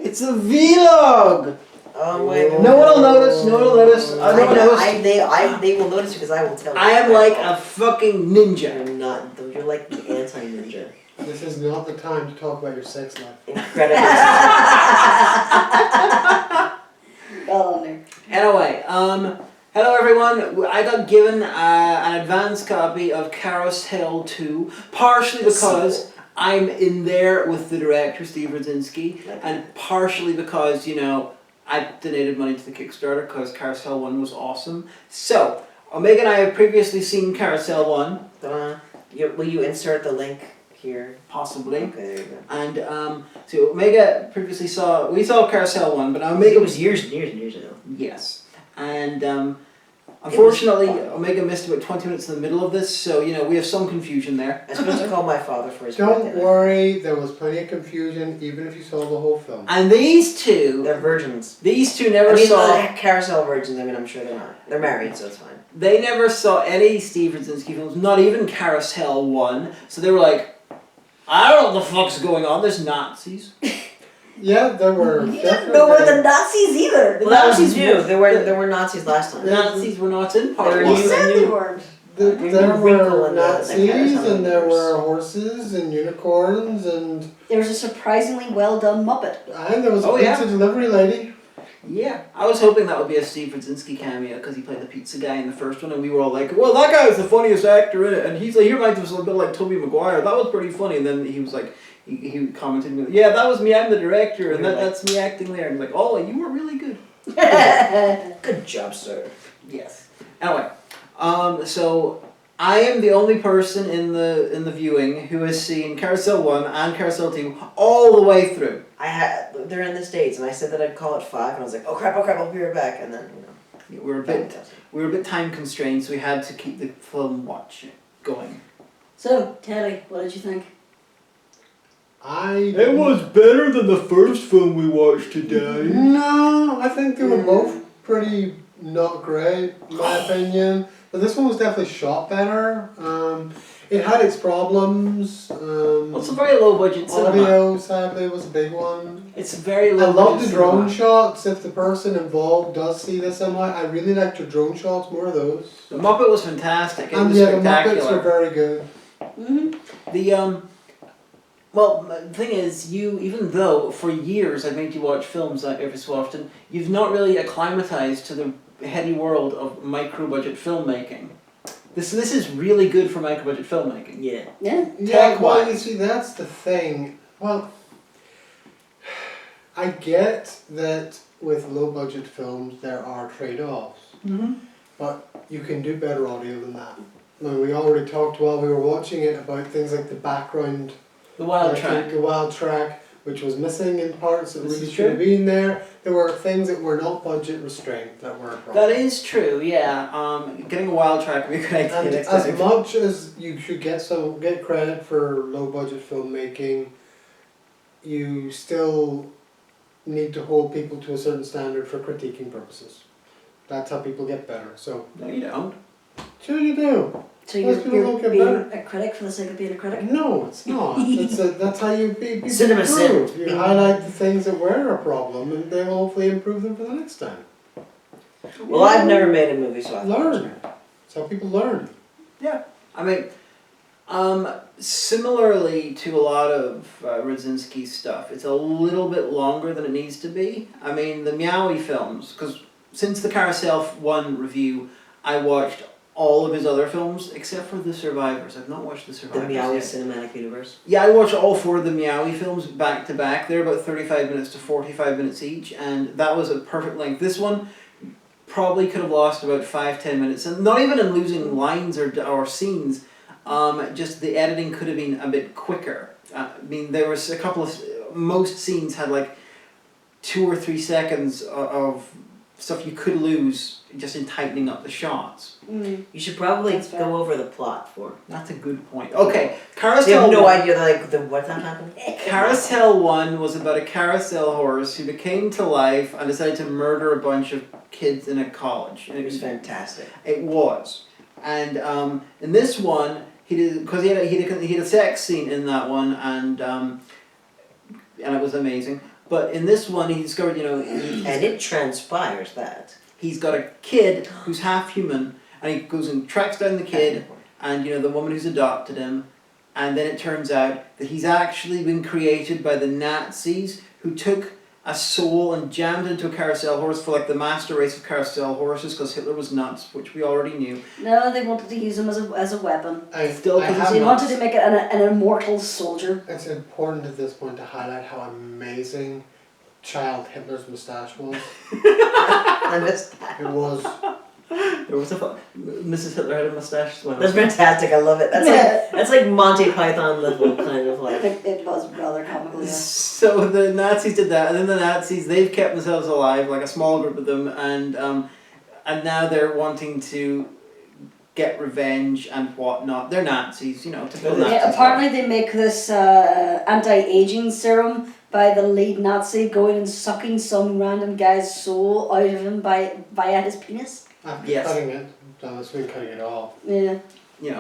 It's a vlog! Oh my god. No one will notice, no one will notice. No one noticed. They will notice because I will tell you. I am like a fucking ninja. You're not. You're like the anti-ninja. This is not the time to talk about your sex life. Incredible. Anyway, hello everyone. I got given an advance copy of CarousHELL 2, partially because I'm in there with the director, Steve Radzinski, and partially because, you know, I donated money to the Kickstarter because CarousHELL 1 was awesome. So, Omega and I have previously seen CarousHELL 1. Will you insert the link here? Possibly. Okay, there you go. And, so Omega previously saw, we saw CarousHELL 1, but Omega... It was years and years and years ago. Yes. And, unfortunately, Omega missed about 20 minutes in the middle of this, so, you know, we have some confusion there. I was supposed to call my father for his birthday. Don't worry, there was plenty of confusion even if you saw the whole film. And these two... They're virgins. These two never saw... the Carousel virgins, I mean, I'm sure they're not. They're married, so it's fine. They never saw any Steve Radzinski films, not even CarousHELL 1, so they were like, I don't know what the fuck's going on, there's Nazis. Yeah, there were You didn't know where the definitely... Nazis either. Well, that was new. There were Nazis last time. The Nazis were not in part They were one. You said they weren't. There wrinkle were in the Nazis carousel and there universe. were horses and unicorns and There was a surprisingly well done Muppet. there was a pizza delivery lady. Yeah, I was hoping that would be a Steve Radzinski cameo because he played the pizza guy in the first one, and we were all like, well, that guy was the funniest actor in it, and he's like, he reminds us a bit like Tobey Maguire, that was pretty funny, and then he was like, he commented, yeah, that was me, I'm the director, and that's me acting there, and I'm like, oh, you were really good. Good job, sir. Yes. Anyway, so I am the only person in the viewing who has seen CarousHELL 1 and CarousHELL 2 all the way through. They're in the States, and I said that I'd call it 5, and I was like, oh crap, I'll be right back, and then, you know. We were a bit time constrained, so we had to keep the film watch going. So, Teddy, what did you think? It was better than the first film we watched today. No, I think they were both pretty not great, in my opinion. But this one was definitely shot better. It had its problems. Well, it's a very low budget cinema. Audio, sadly, was a big one. It's a very low I love budget the drone cinema. shots. If the person involved does see this somehow, I really liked the drone shots, more of those. The Muppet was fantastic. It And was yeah, the spectacular. Muppets were very good. The well, the thing is, even though for years I've made you watch films every so often, you've not really acclimatized to the heady world of micro-budget filmmaking. This is really good for micro-budget filmmaking. Yeah. Yeah. Yeah, well, you see, that's the thing. Well, I get that with low-budget films there are trade-offs, but you can do better audio than that. I mean, we already talked while we were watching it about things like the background, The wild track. the wild track, which was missing in parts that This really is should have true. been there. There were things that were not budget restrained that were a problem. That is true, yeah. Getting a wild track would be a good idea And next as time. much as you should get credit for low budget filmmaking, you still need to hold people to a certain standard for critiquing purposes. That's how people get better. So No, you don't. sure you do. So Most people you're don't get being better. a critic for the sake of being a critic? No, it's not. That's how you be Cinema improve. sin. You highlight the things that were a problem, and they will hopefully improve them for the next time. Well, I've never made a movie, so I Learn. That's how people learn. Yeah. I mean, similarly to a lot of Radzinski's stuff, it's a little bit longer than it needs to be. I mean, the Meowie films, because since the CarousHELL 1 review, I watched all of his other films except for The Survivors. I've not watched The The Survivors Meowie yet. Cinematic Universe. Yeah, I watched all 4 of the Meowie films back to back. They're about 35 minutes to 45 minutes each, and that was a perfect length. This one probably could have lost about 5-10 minutes, and not even in losing lines or scenes. Just the editing could have been a bit quicker. I mean, there was a couple of... Most scenes had like 2 or 3 seconds of stuff you could lose just in tightening up the shots. You should probably That's fair. go over the plot for. That's a good point. Okay, So CarousHELL you have no 1. idea like what that happened. CarousHELL 1 was about a carousel horse who came to life and decided to murder a bunch of kids in a college. And It was fantastic. It was. And in this one, he did, because he had a sex scene in that one, and it was amazing. But in this one, he discovered, And it transpires that. he's got a kid who's half human, and he goes and tracks down the kid, and the woman who's adopted him, and then it turns out that he's actually been created by the Nazis, who took a soul and jammed it into a carousel horse for like the master race of carousel horses, because Hitler was nuts, which we already knew. No, they wanted to use him as a weapon. Still, I because have They not- wanted to make it an immortal soldier. It's important at this point to highlight how amazing child Hitler's moustache was. I missed that. It was. There was Mrs. Hitler had a mustache as well. That's fantastic. I love it. That's like Monty Python level kind of like. It was rather comical, yeah. So the Nazis did that, and then the Nazis, they've kept themselves alive, like a small group of them, and now they're wanting to get revenge and whatnot. They're Nazis, typical Nazis. Yeah, apparently they make this anti-aging serum by the lead Nazi going and sucking some random guy's soul out of him via his penis. After Yes. cutting it, it's been cutting it off. Yeah.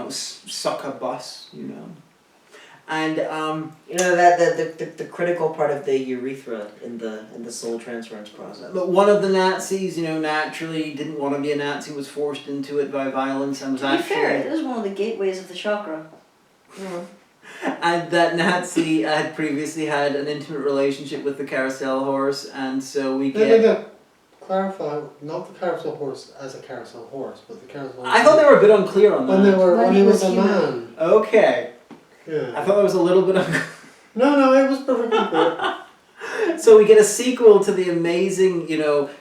Suck a bus, And that the critical part of the urethra in the soul transference process. but one of the Nazis, naturally didn't want to be a Nazi, was forced into it by violence, and was To be fair, actually. it is one of the gateways of the chakra. And that Nazi had previously had an intimate relationship with the carousel horse, and so we get. No. Clarify, not the carousel horse as a carousel horse, but the carousel horse. I thought they were a bit unclear on that. When he was a human. man. Okay. Yeah. I thought there was a little bit of. No, it was perfectly good. So we get a sequel to the amazing,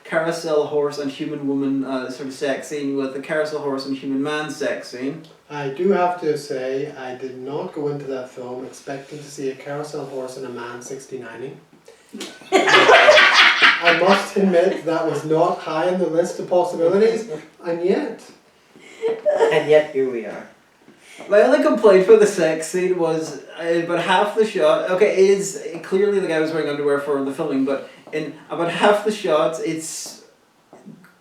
carousel horse and human woman sort of sex scene with the carousel horse and human man sex scene. I do have to say, I did not go into that film expecting to see a carousel horse and a man 69ing. I must admit that was not high on the list of possibilities, and yet. And yet here we are. My only complaint for the sex scene was about half the shot. Okay, it is clearly the guy was wearing underwear for the filming, but in about half the shots, it's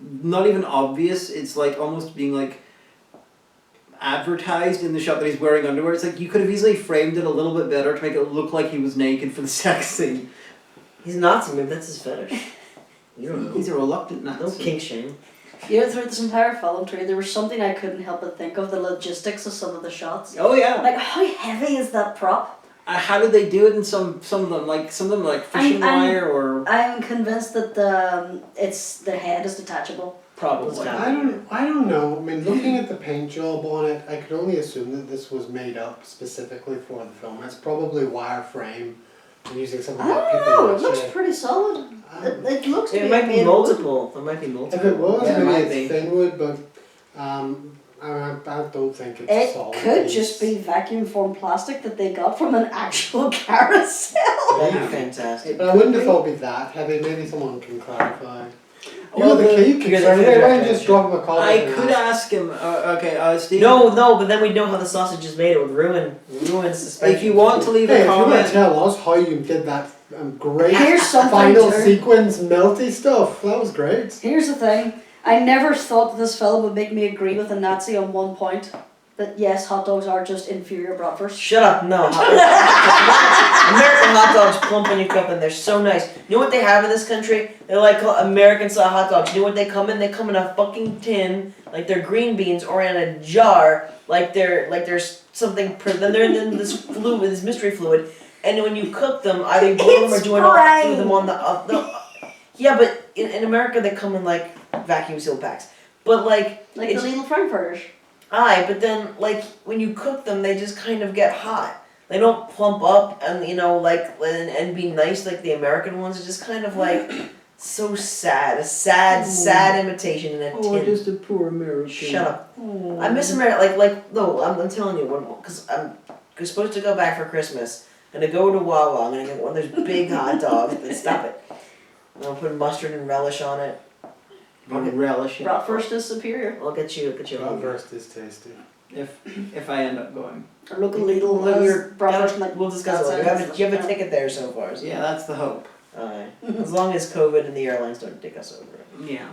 not even obvious. It's like almost being like advertised in the shot that he's wearing underwear. It's like you could have easily framed it a little bit better to make it look like he was naked for the sex scene. He's Nazi, maybe that's his fetish. You don't know. He's a reluctant Nazi. No kink shame. Throughout this entire film, too, there was something I couldn't help but think of, the logistics of some of the shots. Oh yeah. Like, how heavy is that prop? How did they do it in some of them? Like some of them like fishing wire or I'm convinced that the head is detachable. probably. I don't know. I mean, looking at the paint job on it, I could only assume that this was made up specifically for the film. It's probably wireframe and using something I that don't people know, it would looks say. pretty solid. It looks to It be might be made of wood. multiple. There might be multiple. If it was, Yeah, it maybe might it's be. thin wood, but I don't think it's It solid. could piece. just be vacuum formed plastic that they got from an actual carousel. That'd be fantastic. But I wouldn't have thought it'd be that heavy. Maybe someone can clarify. Well, the key concern. the- Why don't you just drop him a comment? I and could ask. ask him. Steve. No, but then we'd know how the sausage is made. It would ruin suspension. If you want to leave Hey, a if you want comment, to tell us how you did that great Here's something final too. sequence melty stuff, that was great. Here's the thing. I never thought that this film would make me agree with a Nazi on one point. That yes, hot dogs are just inferior bratwurst. Shut up, no. American hot dogs plump when you cook them. They're so nice. You know what they have in this country? They're like American style hot dogs. You know what they come in? They come in a fucking tin, like they're green beans, or in a jar, like there's something. Then they're in this fluid, this mystery fluid, and when you cook them, either you boil them or It's do brine. them on the. Yeah, but in America they come in like vacuum seal packs. But like Like the it's- little frankfurters. Aye, but then like when you cook them, they just kind of get hot. They don't plump up and and be nice like the American ones. It's just kind of like so sad, a sad imitation in a tin. just a poor American. Shut up. I miss America. No, I'm telling you, because I'm supposed to go back for Christmas. I'm gonna go to Wawa. I'm gonna get one of those big hot dogs. Stop it. I'm gonna put mustard and relish on it. Relish it. Bratwurst is superior. I'll get you. Bratwurst is tasty. If I end up going. Or local Lidl has bratwurst like We'll discuss it. You have a ticket there so far. So. Yeah, that's the hope. Aye. As long as COVID and the airlines don't take us over. Yeah.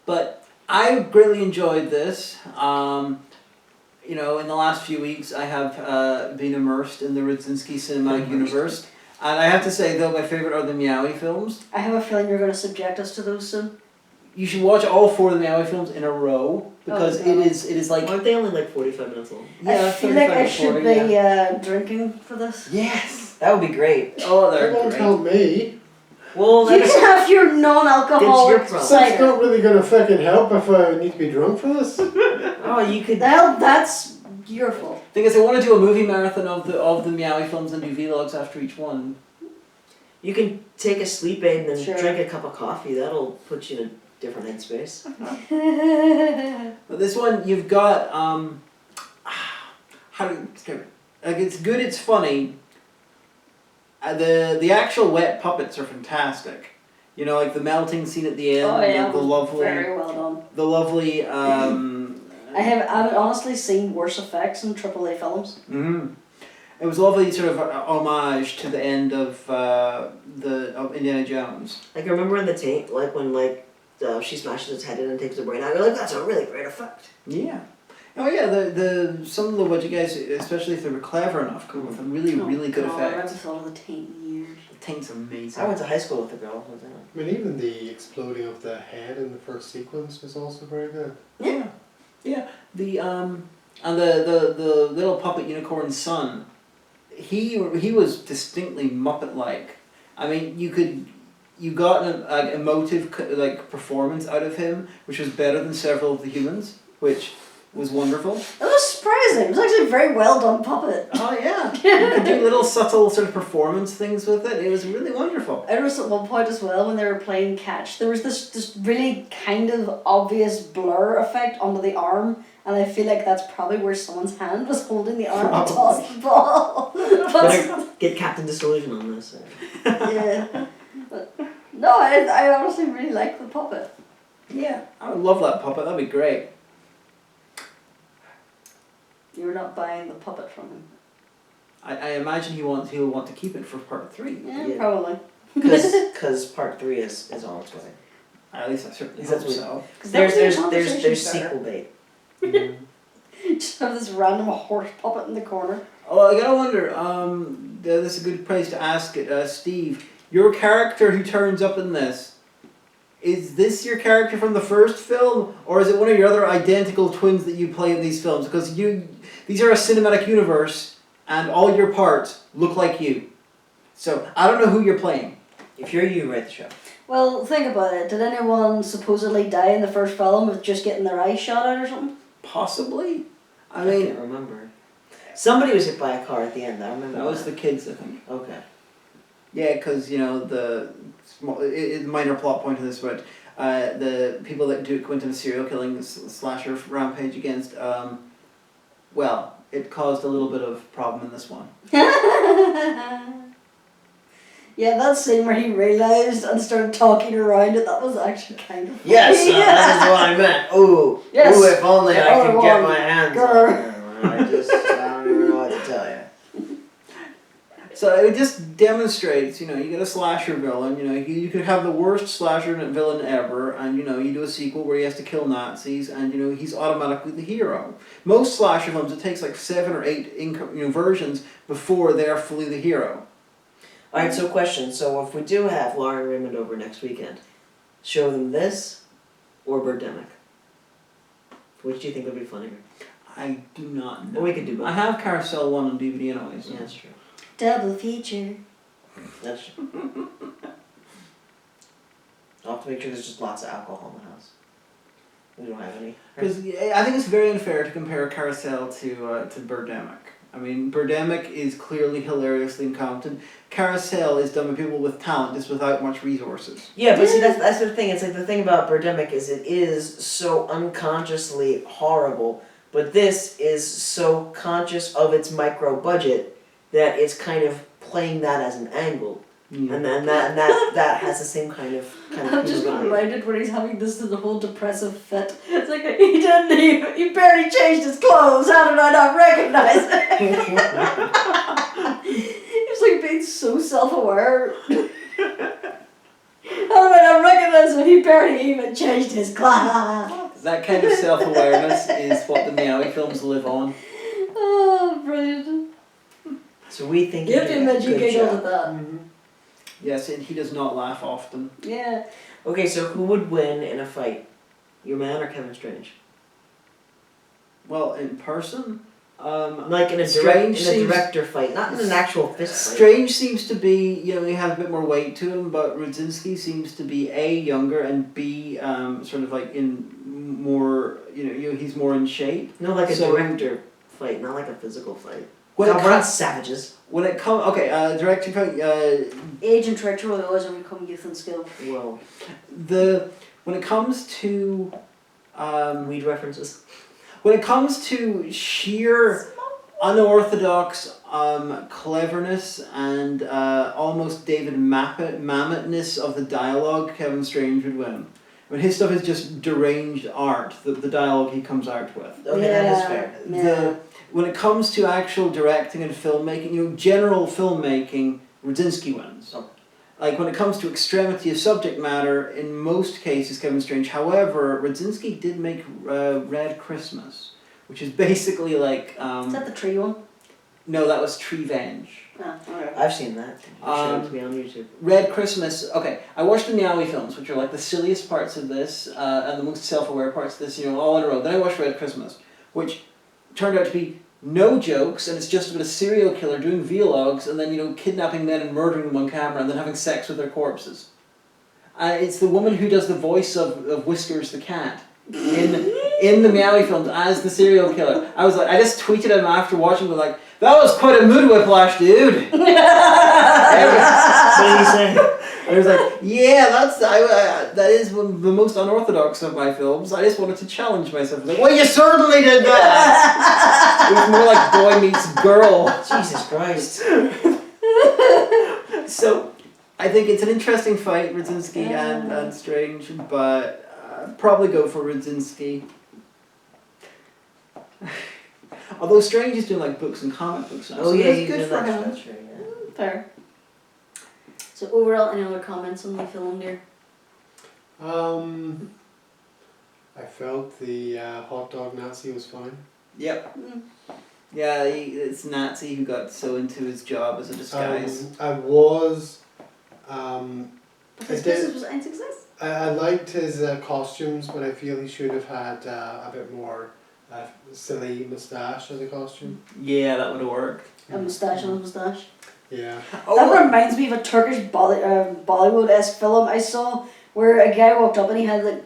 But I greatly enjoyed this. In the last few weeks, I have been immersed in the Rudzinski cinematic universe. And I have to say, though, my favourite are the Meowie films. I have a feeling you're going to subject us to those soon. You should watch all 4 of the Meowie films in a row because no. it is like Aren't they only like 45 minutes long? I feel like 35 I to should 40, be yeah. drinking for this. Yes. That would be great. Oh, That they're won't great. help me. Well, You that's can have your non-alcoholic It's your problem. That's cider. not really gonna fucking help if I need to be drunk for this. oh, you could. Well, that's your fault. Thing is, I want to do a movie marathon of the Meowie films and do vlogs after each one. You can take a sleep aid and then Sure. drink a cup of coffee. That'll put you in a different headspace. But this one, you've got how do you describe it? Like it's good, it's funny. The actual wet puppets are fantastic. You know, like the melting scene at the end. Oh yeah, the it was lovely, very well done. the lovely. I've honestly seen worse effects in AAA films. Mm-hmm. It was a lovely sort of homage to the end of Indiana Jones. Like, I remember in the tape, like when she smashes his head in and takes the brain out. You're like, that's a really great effect. Yeah. Oh yeah, the some of the budget guys, especially if they were clever enough, come up with a really good God, I effect. just thought of the taint years. The taint's amazing. I went to high school with a girl. I mean, even the exploding of the head in the first sequence was also very good. Yeah, yeah. The and the little puppet unicorn's son, he was distinctly Muppet-like. I mean, you got an emotive performance out of him, which was better than several of the humans, which was wonderful. It was surprising. It was actually a very well done puppet. Oh yeah, you could do little subtle sort of performance things with it. It was really wonderful. I noticed at one point as well when they were playing catch, there was this really kind of obvious blur effect onto the arm, and I feel like that's probably where someone's hand was holding the arm to toss the ball. Better get Captain Disillusion on this. Yeah. But, no, I honestly really like the puppet. Yeah, I would love that puppet. That'd be great. You're not buying the puppet from him. I imagine he'll want to keep it for part 3. Yeah, Yeah. probably. Because part 3 is on its way. At least I certainly That's hope what- so. 'Cause that was the There's conversation starter. sequel bait. Just have this random horse puppet in the corner. Oh, I gotta wonder. This is a good place to ask it, Steve. Your character who turns up in this, is this your character from the first film, or is it one of your other identical twins that you play in these films? Because these are a cinematic universe, and all your parts look like you. So I don't know who you're playing. If you're you, write the show. Well, think about it. Did anyone supposedly die in the first film with just getting their eye shot out or something? Possibly. I I mean, can't remember. Somebody was hit by a car at the end. I remember. that was the kids, I think. Okay. Yeah, because the minor plot point of this, but the people that go into the serial killing slasher rampage against, well, it caused a little bit of problem in this one. Yeah, that scene where he realised and started talking around it, that was actually kind of funny. Yes, that is what I meant. Ooh, Yes, ooh, if only the I other could get one. my hands Grr. on it. I don't even know what to tell you. So it just demonstrates, you get a slasher villain, you could have the worst slasher villain ever, and, you do a sequel where he has to kill Nazis, and, he's automatically the hero. Most slasher films, it takes like 7 or 8 versions before they're fully the hero. Alright, so question. So if we do have Laura and Raymond over next weekend, show them this or Birdemic? Which do you think would be funnier? I do not know. Well, we could do both. I have CarousHELL 1 on DVD anyway. So. Yeah, that's true. Double feature. That's true. I'll have to make sure there's just lots of alcohol in the house. We don't have any. Because I think it's very unfair to compare CarousHELL to Birdemic. I mean, Birdemic is clearly hilariously incompetent. CarousHELL is done by people with talent, just without much resources. Yeah, but see, that's the thing. It's like the thing about Birdemic is it is so unconsciously horrible, but this is so conscious of its micro budget that it's kind of playing that as an angle, and then that has the same kind of I'm just humor value. reminded when he's having this whole depressive fit. It's like, he barely changed his clothes. How did I not recognize it? He's like being so self-aware. How did I not recognize him? He barely even changed his clothes. That kind of self-awareness is what the Meowie films live on. Oh, brilliant. So we think You have to did a admit you good giggled job. at that. Mhm. Yes, and he does not laugh often. Yeah. Okay, so who would win in a fight? Your man or Kevin Strange? Well, in person, Like in a Strange in a seems- director fight, not in an actual fist fight. Strange seems to be, he has a bit more weight to him, but Rudzinski seems to be A, younger, and B, sort of like in more, he's more in shape. No, like a So- director fight, not like a physical fight. When No, it we're not comes, savages. directing fight, Age and Directorial always overcome youth and skill. Well, when it comes to, weed references. when it comes to sheer unorthodox cleverness and almost David Mametness of the dialogue, Kevin Strange would win. When his stuff is just deranged art, the dialogue he comes out with. Okay, that is fair. Yeah. When it comes to actual directing and filmmaking, general filmmaking, Rudzinski wins. Oh. Like when it comes to extremity of subject matter, in most cases, Kevin Strange. However, Rudzinski did make Red Christmas, which is basically like. Is that the tree one? No, that was Treevenge. Ah, okay. I've seen that. You showed it to me on YouTube. Red Christmas. Okay, I watched the Meowie films, which are like the silliest parts of this and the most self-aware parts of this, all in a row. Then I watched Red Christmas, which turned out to be no jokes, and it's just about a serial killer doing vlogs and then kidnapping men and murdering them on camera and then having sex with their corpses. It's the woman who does the voice of Whiskers the cat in the Meowie films as the serial killer. I just tweeted him after watching, like, that was quite a mood whiplash, dude. What did he say? And I was like, yeah, that is one of the most unorthodox of my films. I just wanted to challenge myself. Like, well, you certainly did that. It was more like boy meets girl. Jesus Christ. So, I think it's an interesting fight, Rudzinski and Strange, but I'd probably go for Rudzinski. Although Strange is doing like books and comic books now, Oh so yeah, that's you good did for that. him. That's right, yeah. Fair. So overall, any other comments on the film there? I felt the hot dog Nazi was fine. Yep. Yeah, it's Nazi who got so into his job as a disguise. I was. But his I did- business was ein success. I liked his costumes, but I feel he should have had a bit more silly moustache as a costume. Yeah, that would have worked. A moustache on his moustache. Yeah. That reminds me of a Turkish Bollywood-esque film I saw where a guy walked up and he had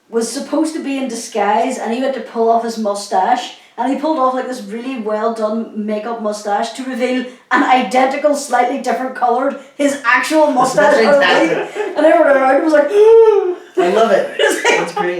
was supposed to be in disguise and he had to pull off his moustache and he pulled off like this really well done makeup moustache to reveal an identical, slightly different coloured his actual moustache. That's fantastic. And everyone around was like, I love it. It's like- That's great.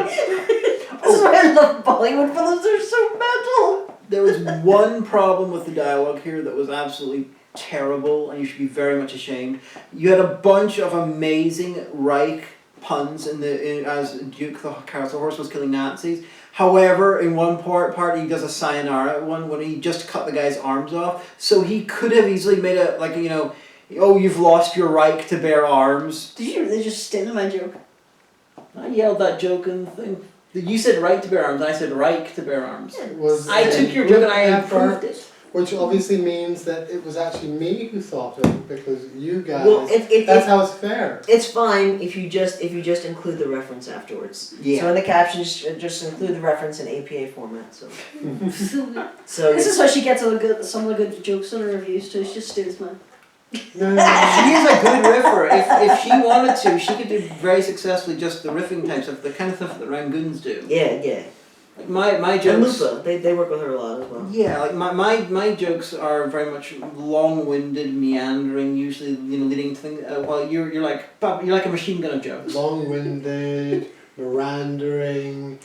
this is why I love Bollywood films, they're so mental. There was one problem with the dialogue here that was absolutely terrible, and you should be very much ashamed. You had a bunch of amazing Reich puns as Duke the CarousHELL-horse was killing Nazis. However, in one part he does a sayonara one when he just cut the guy's arms off. So he could have easily made oh, you've lost your right to bear arms. Did you really just steal my joke? I yelled that joke in the thing. You said right to bear arms, I said Reich to bear arms. I took your joke and I improved it. Which obviously means that it was actually me who thought of it because you guys. Well, that's how it's fair. It's fine if you just include the reference afterwards. Yeah. So in the captions, just include the reference in APA format. So. So This is how she gets some of the good jokes in her reviews too. She just steals mine. No. She is a good riffer. If she wanted to, she could do very successfully just the riffing type stuff, the kind of stuff that Rangoons do. yeah. Like my And jokes. Lupa, they work with her a lot as well. Yeah, like my jokes are very much long-winded, meandering, usually leading to things. While you're like a machine gun of jokes. Long-winded, mirandering,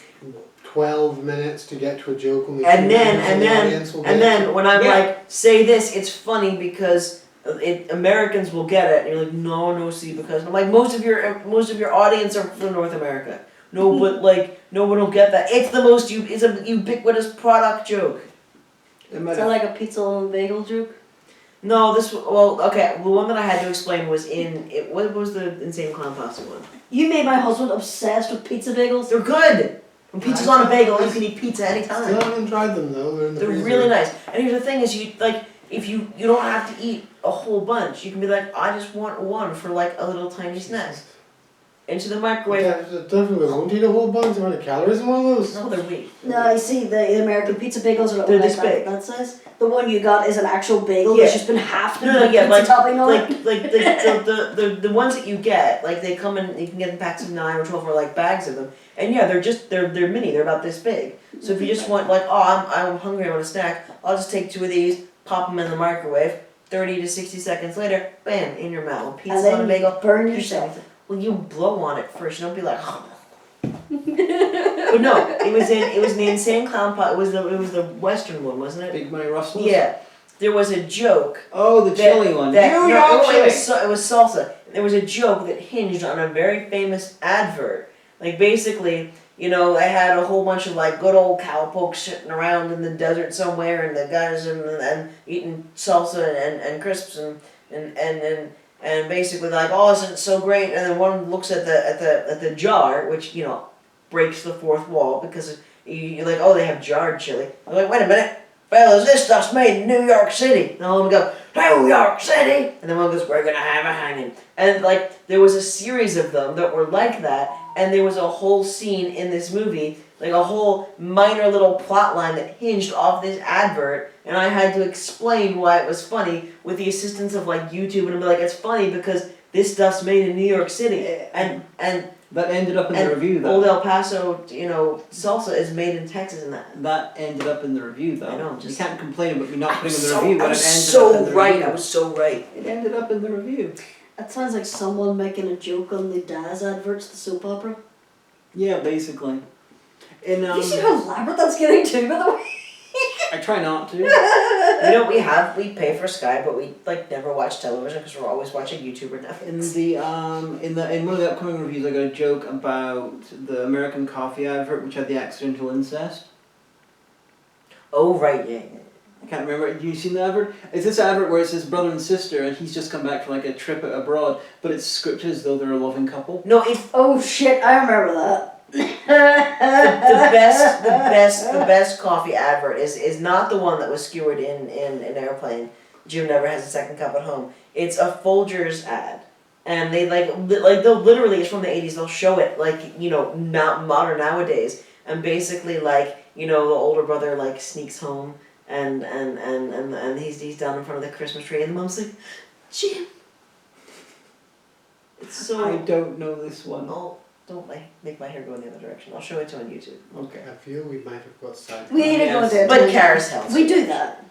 12 minutes to get to a joke. Only And 2 then minutes the audience will get and then it. when I'm Yeah. like, say this, it's funny because Americans will get it. And you're like, no, see, because I'm like, most of your audience are from North America. No, but no one will get that. It's the most it's a ubiquitous product joke. It might Is that have- like a pizza and bagel joke? No, the one that I had to explain was what was the Insane Clown Pasta one? You made my husband obsessed with pizza bagels. They're good! When pizza's on a bagel, you can eat pizza anytime. Still haven't tried them though. They're in the They're freezer. really nice. And here's the thing is if you don't have to eat a whole bunch. You can be like, I just want one for like a little tiny snack. Into the microwave. Definitely won't eat a whole bunch. How many calories in one of those? No, they're weak. No, I see the American pizza bagels are They're like this big. that size. The one you got is an actual bagel Yeah. that's just been halved and No, put yeah, pizza like topping on it. the ones that you get, like they come in, you can get in packs of 9 or 12 or like bags of them, and yeah, they're mini, they're about this big. So if you just want like, oh, I'm hungry, I want a snack, I'll just take 2 of these, pop them in the microwave. 30 to 60 seconds later, bam, in your mouth. And Pizza then on a bagel. burn pizza. yourself. Well, you blow on it first. You don't be like. But no, it was in the Insane Clown Pot. It was the Western one, wasn't it? Big Money Rustlers? Yeah. There was a joke. Oh, the chili one. That, New no, York it chili. was salsa. There was a joke that hinged on a very famous advert. Like basically, you know, I had a whole bunch of like good old cowpokes sitting around in the desert somewhere, and the guys and eating salsa and crisps and basically like, oh, isn't it so great? And then one looks at the jar, which you know breaks the fourth wall because you're like, oh, they have jarred chili. I'm like, wait a minute, fellas, this stuff's made in New York City. And all of them go, New York City, and then one goes, we're gonna have a hanging. And like there was a series of them that were like that, and there was a whole scene in this movie, like a whole minor little plot line that hinged off this advert, and I had to explain why it was funny with the assistance of like YouTube, and I'd be like, it's funny because this stuff's made in New York City, and that ended up in the review though. Old El Paso, you know, salsa is made in Texas, and That ended up in the review though. I know, You just- can't complain about me not putting in the review, but I it was ended so up in the right. review. I was so right. It ended up in the review. That sounds like someone making a joke on the Daz adverts, the soap opera. Yeah, basically. In You see how elaborate that's getting too, by the way? I try not to. You know, we pay for Sky, but we like never watch television because we're always watching YouTube or Netflix. In one of the upcoming reviews, I got a joke about the American coffee advert, which had the accidental incest. Oh right, yeah. I can't remember. Have you seen the advert? It's this advert where it says brother and sister, and he's just come back from like a trip abroad, but it's scripted as though they're a loving couple. No, it's Oh shit, I remember that. the best coffee advert is not the one that was skewered in an airplane. Jim never has a second cup at home. It's a Folgers ad, and they like they'll literally, it's from the 80s. They'll show it like, you know, not modern nowadays, and basically like, you know, the older brother like sneaks home and he's down in front of the Christmas tree, and the mom's like, Jim. It's so. I don't know this one. Oh, don't make my hair go in the other direction. I'll show it to you on YouTube. Okay. I feel we might have got sidetracked. We need to go Yes. there. But CarousHELL. We do that.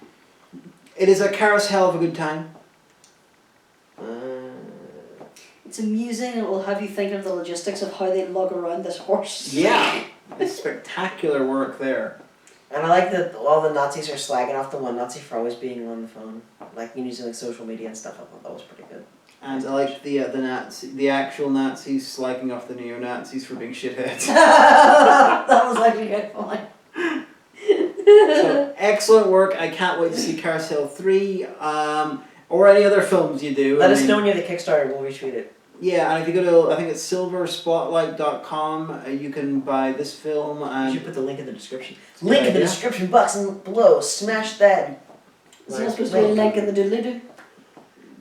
It is a CarousHELL of a good time. It's amusing and it will have you thinking of the logistics of how they lug around this horse. Yeah. It's spectacular work there. And I like that all the Nazis are slagging off the one Nazi for always being on the phone, like using like social media and stuff. I thought that was pretty good. And I like the actual Nazis slagging off the neo-Nazis for being shitheads. That was actually quite funny. So, excellent work. I can't wait to see CarousHELL 3, or any other films you do. Let us know when you have the Kickstarter. We'll retweet it. Yeah, and if you go to, I think it's silverspotlight.com, you can buy this film. You And should put the link in the description. Link in the description box and below. Smash that. Is there supposed to be a link in the doodly-doo?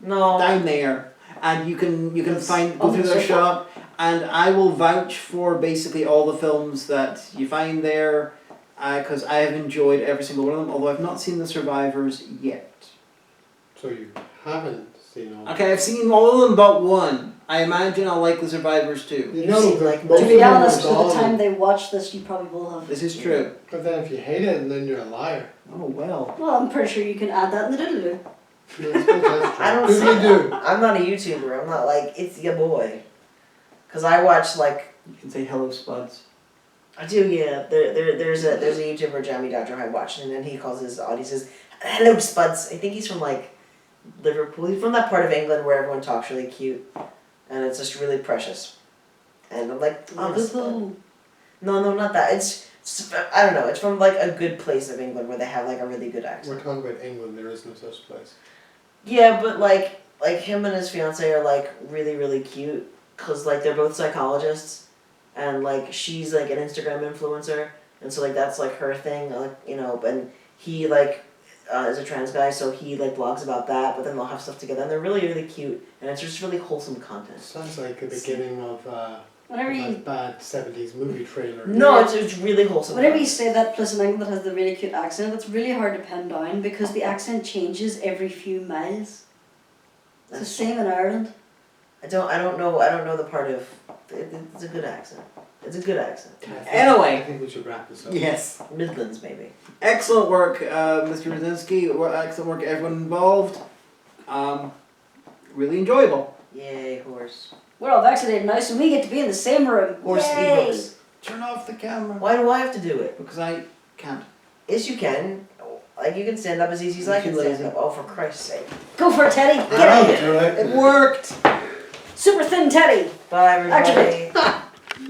No. down there, and you can Yes. go through their shop, and I will vouch for basically all the films that you find there, because I have enjoyed every single one of them. Although I've not seen The Survivors yet. So you haven't seen all. Okay, I've seen all of them but one. I imagine I'll like The Survivors too. You You know, see, that like, most To of be them honest, are by the gone. time they watch this, you probably will have. This is true. But then if you hate it, then you're a liar. Oh well. Well, I'm pretty sure you can add that in the doodly-doo. No, I suppose that's true. I don't Doodly see. do. I'm not a YouTuber. I'm not like, it's your boy. Because I watch like. You can say hello, Spuds. I do, yeah. There's a YouTuber, Jamie Dodger, I watch, and then he calls his audiences, hello, Spuds. I think he's from like Liverpool. He's from that part of England where everyone talks really cute, and it's just really precious. And I'm like, I'm a spud. Liverpool. No, not that. It's I don't know. It's from like a good place of England where they have like a really good accent. We're talking about England, there is no such place. Yeah, but like him and his fiance are like really, really cute because like they're both psychologists, and like she's like an Instagram influencer, and so like that's like her thing, like, you know. And he like is a trans guy, so he like blogs about that. But then they'll have stuff together, and they're really really cute, and it's just really wholesome content. Sounds like the beginning of Whenever a you bad 70s movie trailer. No, it's really wholesome. Whenever you content. say that place in England that has the really cute accent, it's really hard to pin down because the accent changes every few miles. It's the That's same in Ireland. I don't know the part of. It's a good accent. It's a good accent. Anyway. I think we should wrap this up. Yes. Midlands maybe. Excellent work, Mr. Rosinski. Excellent work, everyone involved. Really enjoyable. Yay, horse. We're all vaccinated now, so we get to be in the same room. Horse Yay! ebooks. Turn off the camera. Why do I have to do it? Because I can't. Yes, you can. Like you can stand up as easy as I can Too stand lazy. up. Oh, for Christ's sake! Go for it, Teddy. Get I'll it. do it. It worked! Super thin Teddy. Bye, everybody. Activate.